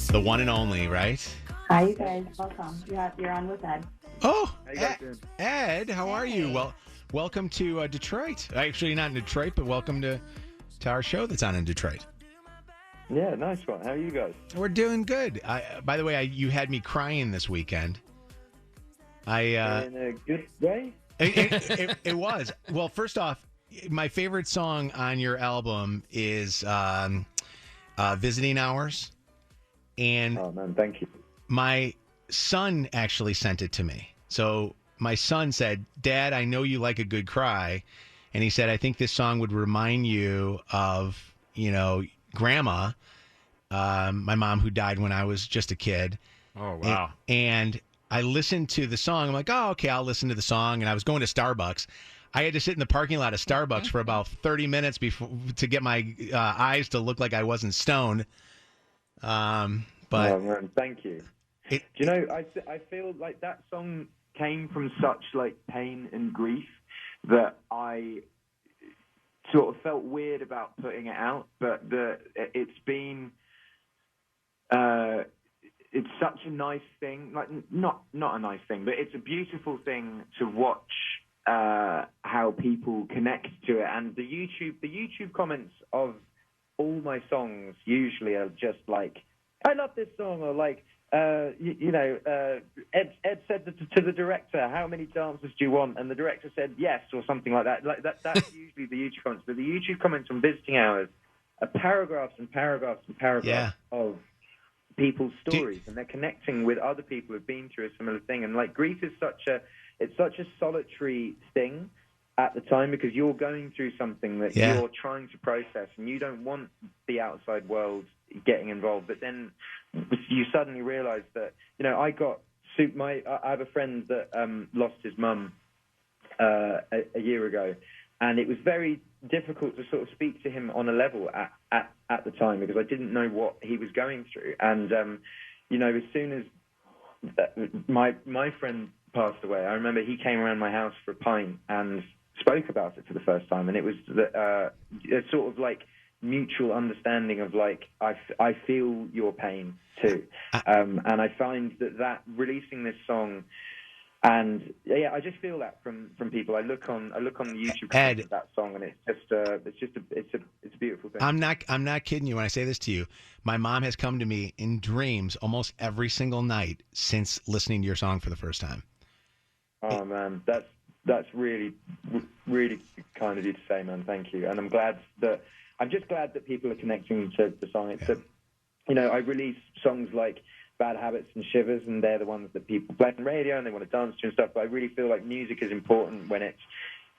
The one and only, right? Hi, you guys. Welcome. You're on with Ed. Oh, How you guys doing? Ed, how are you? Well, welcome to Detroit. Actually, not in Detroit, but welcome to our show that's on in Detroit. Yeah, nice one. How are you guys? We're doing good. By the way, you had me crying this weekend. In a good way? It was. Well, first off, my favorite song on your album is Visiting Hours. And Oh, man, thank you. my son actually sent it to me. So my son said, Dad, I know you like a good cry. And he said, I think this song would remind you of, Grandma, my mom who died when I was just a kid. Oh, wow. And I listened to the song. I'm like, oh, okay, I'll listen to the song. And I was going to Starbucks. I had to sit in the parking lot of Starbucks for about 30 minutes before to get my eyes to look like I wasn't stoned. But oh, man, thank you. Do you know, I feel like that song came from such like pain and grief that I sort of felt weird about putting it out, but it's been it's such a nice thing, like not a nice thing, but it's a beautiful thing to watch how people connect to it. And the YouTube comments of all my songs usually are just like, I love this song, or like, Ed said to the director, how many dances do you want? And the director said yes, or something like that. Like that's usually the YouTube comments. But the YouTube comments on Visiting Hours are paragraphs and paragraphs and paragraphs of people's stories, and they're connecting with other people who've been through a similar thing. And like grief is such a solitary thing at the time, because you're going through something that you're trying to process, and you don't want the outside world getting involved. But then you suddenly realize that, I have a friend that lost his mum a year ago, and it was very difficult to sort of speak to him on a level at the time, because I didn't know what he was going through. And as soon as my friend passed away, I remember he came around my house for a pint and spoke about it for the first time, and it was a sort of like mutual understanding of like, I feel your pain too, and I find that releasing this song, and I just feel that from people. I look on the YouTube comments of that song, and it's a beautiful thing. I'm not kidding you when I say this to you. My mom has come to me in dreams almost every single night since listening to your song for the first time. Oh man, that's really, really kind of you to say, man. Thank you. And I'm just glad that people are connecting to the song. It's I release songs like Bad Habits and Shivers, and they're the ones that people play on radio and they want to dance to and stuff. But I really feel like music is important when it's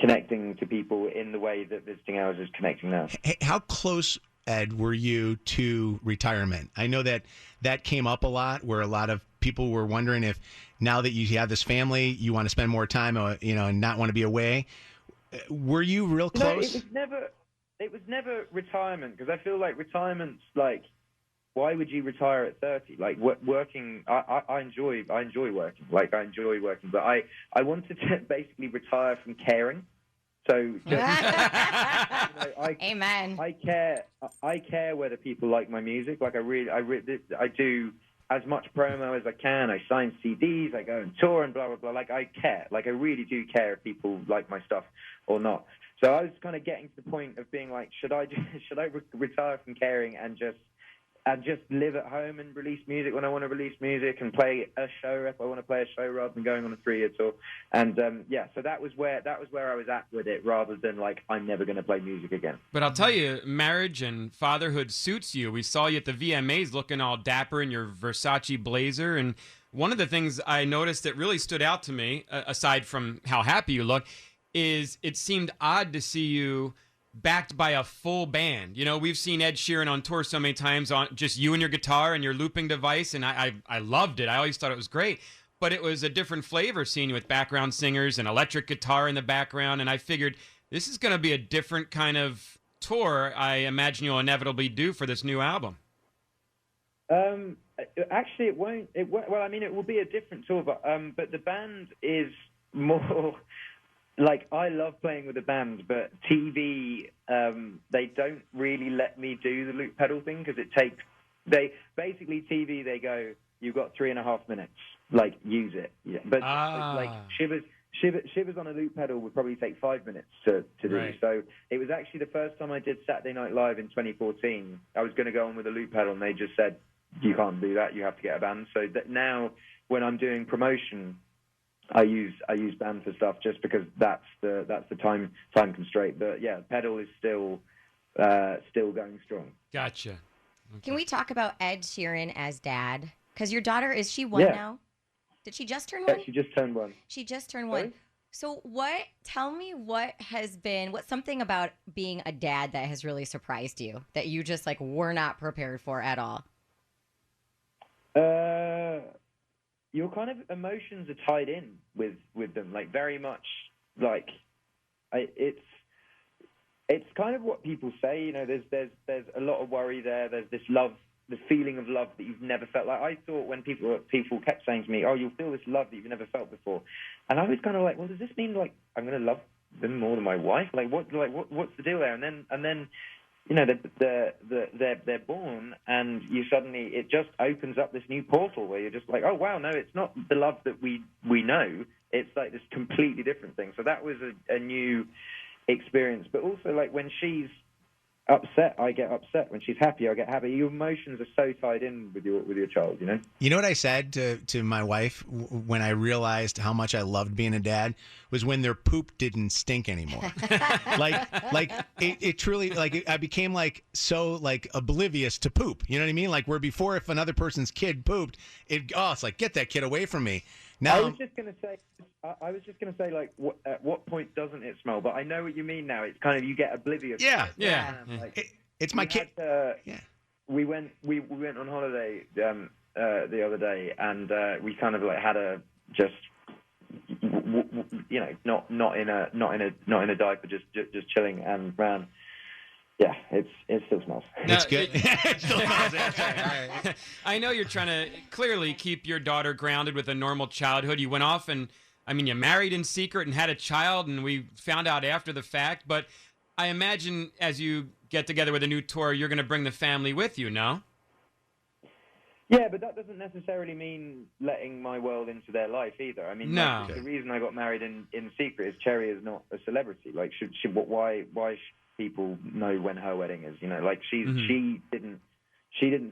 connecting to people in the way that Visiting Hours is connecting now. Hey, how close, Ed, were you to retirement? I know that came up a lot, where a lot of people were wondering if now that you have this family, you want to spend more time, and not want to be away. Were you real close? It was never retirement, because I feel like retirement's like, why would you retire at 30? Like working, I enjoy working. Like I enjoy working, but I wanted to basically retire from caring. So just, Amen. I care whether people like my music. Like I do as much promo as I can. I sign CDs. I go and tour and blah blah blah. Like I care. Like I really do care if people like my stuff or not. So I was kind of getting to the point of being like, should I retire from caring and just live at home and release music when I want to release music, and play a show if I want to play a show, rather than going on a 3-year tour. And so that was where I was at with it, rather than like, I'm never going to play music again. But I'll tell you, marriage and fatherhood suits you. We saw you at the VMAs looking all dapper in your Versace blazer, and one of the things I noticed that really stood out to me, aside from how happy you look, is it seemed odd to see you backed by a full band. We've seen Ed Sheeran on tour so many times on just you and your guitar and your looping device, and I loved it. I always thought it was great. But it was a different flavor seeing you with background singers and electric guitar in the background, and I figured this is going to be a different kind of tour I imagine you'll inevitably do for this new album. Actually, it won't. Well, I mean, it will be a different tour, but the band is more... Like, I love playing with a band, but TV, they don't really let me do the loop pedal thing, because it takes they basically TV. They go, you've got 3.5 minutes. Like, use it. Yeah. But like Shivers on a loop pedal would probably take 5 minutes to do. Right. So it was actually the first time I did Saturday Night Live in 2014. I was going to go on with a loop pedal, and they just said, you can't do that. You have to get a band. So that now, when I'm doing promotion, I use band for stuff just because that's the time constraint. But yeah, pedal is still going strong. Gotcha. Okay. Can we talk about Ed Sheeran as dad? Because your daughter, is she one now? Did she just turn one? Yeah, she just turned one. She just turned one. So tell me what's something about being a dad that has really surprised you, that you just like were not prepared for at all? Your kind of emotions are tied in with them, like very much. Like it's kind of what people say. You know, there's a lot of worry there. There's this love, the feeling of love that you've never felt. Like I thought when people kept saying to me, "Oh, you'll feel this love that you've never felt before," and I was kind of like, "Well, does this mean like I'm going to love them more than my wife? What's the deal there?" And then. You know, they're born, and it just opens up this new portal where you're just like, oh wow, no, it's not the love that we know. It's like this completely different thing. So that was a new experience. But also, like when she's upset, I get upset. When she's happy, I get happy. Your emotions are so tied in with your child. You know. You know what I said to my wife when I realized how much I loved being a dad was when their poop didn't stink anymore. like it truly, like I became like so like oblivious to poop. You know what I mean? Like where before, if another person's kid pooped, it's like, get that kid away from me. Now I was just gonna say like at what point doesn't it smell? But I know what you mean now. It's kind of you get oblivious. Yeah. Like, it's my kid. We went on holiday the other day, and we kind of like had a just not in a diaper, just chilling, and ran. Yeah, it still smells. It's good. It still smells. Right. I know you're trying to clearly keep your daughter grounded with a normal childhood. You went off and, I mean, you married in secret and had a child, and we found out after the fact. But I imagine as you get together with a new tour, you're going to bring the family with you, no? Yeah, but that doesn't necessarily mean letting my world into their life either. I mean, no. The reason I got married in secret is Cherry is not a celebrity. Like, why should people know when her wedding is? You know, like she didn't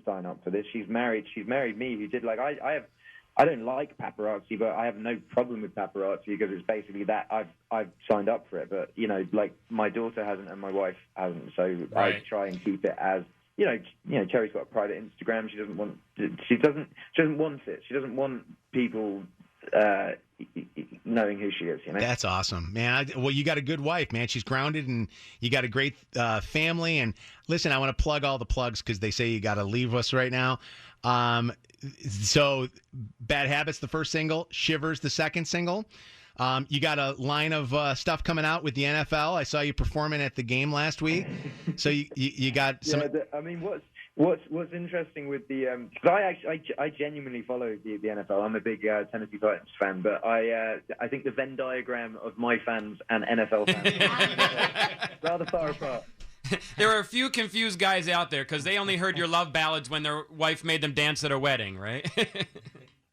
sign up for this. She's married me, who did. Like I don't like paparazzi, but I have no problem with paparazzi because it's basically that I've signed up for it. But you know, like my daughter hasn't and my wife hasn't, so right. I try and keep it as. You know, Cherry's got a private Instagram. She doesn't want it. She doesn't want people knowing who she is. You know, that's awesome, man. Well, you got a good wife, man. She's grounded, and you got a great family. And listen, I want to plug all the plugs because they say you got to leave us right now. So, Bad Habits, the first single. Shivers, the second single. You got a line of stuff coming out with the NFL. I saw you performing at the game last week. So you got some. Yeah, I mean, what's interesting with the because I genuinely follow the NFL. I'm a big Tennessee Titans fan, but I think the Venn diagram of my fans and NFL fans rather far apart. There are a few confused guys out there because they only heard your love ballads when their wife made them dance at a wedding, right?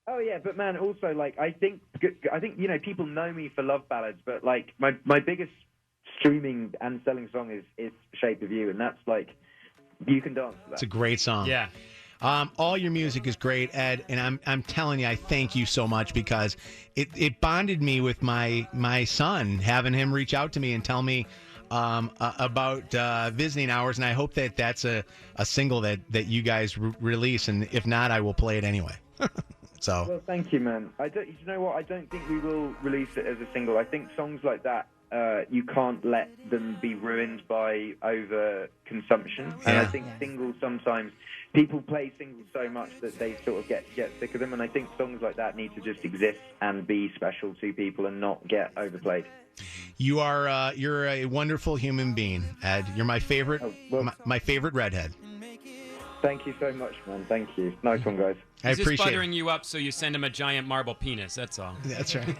Oh yeah, but man, also like I think you know people know me for love ballads, but like my biggest streaming and selling song is "Shape of You," and that's like you can dance to that. It's a great song. Yeah. All your music is great, Ed, and I'm telling you, I thank you so much because it bonded me with my son, having him reach out to me and tell me about visiting hours, and I hope that that's a single that you guys release, and if not, I will play it anyway. So. Well, thank you, man. You know what? I don't think we will release it as a single. I think songs like that, you can't let them be ruined by over consumption. And I think singles sometimes people play singles so much that they sort of get sick of them. And I think songs like that need to just exist and be special to people and not get overplayed. You're a wonderful human being, Ed. You're my favorite, my favorite redhead. Thank you so much, man. Thank you. Nice one, guys. I appreciate it. He's just buttering you up so you send him a giant marble penis. That's all. That's right.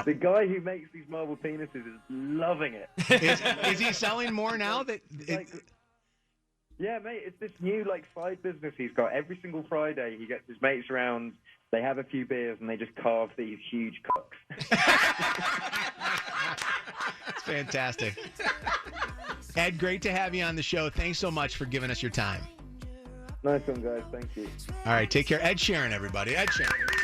The guy who makes these marble penises is loving it. Is he selling more now? Yeah, mate, it's this new side business he's got. Every single Friday, he gets his mates around. They have a few beers and they just carve these huge cocks. It's fantastic. Ed, great to have you on the show. Thanks so much for giving us your time. Nice one, guys. Thank you. All right, take care. Ed Sheeran, everybody. Ed Sheeran.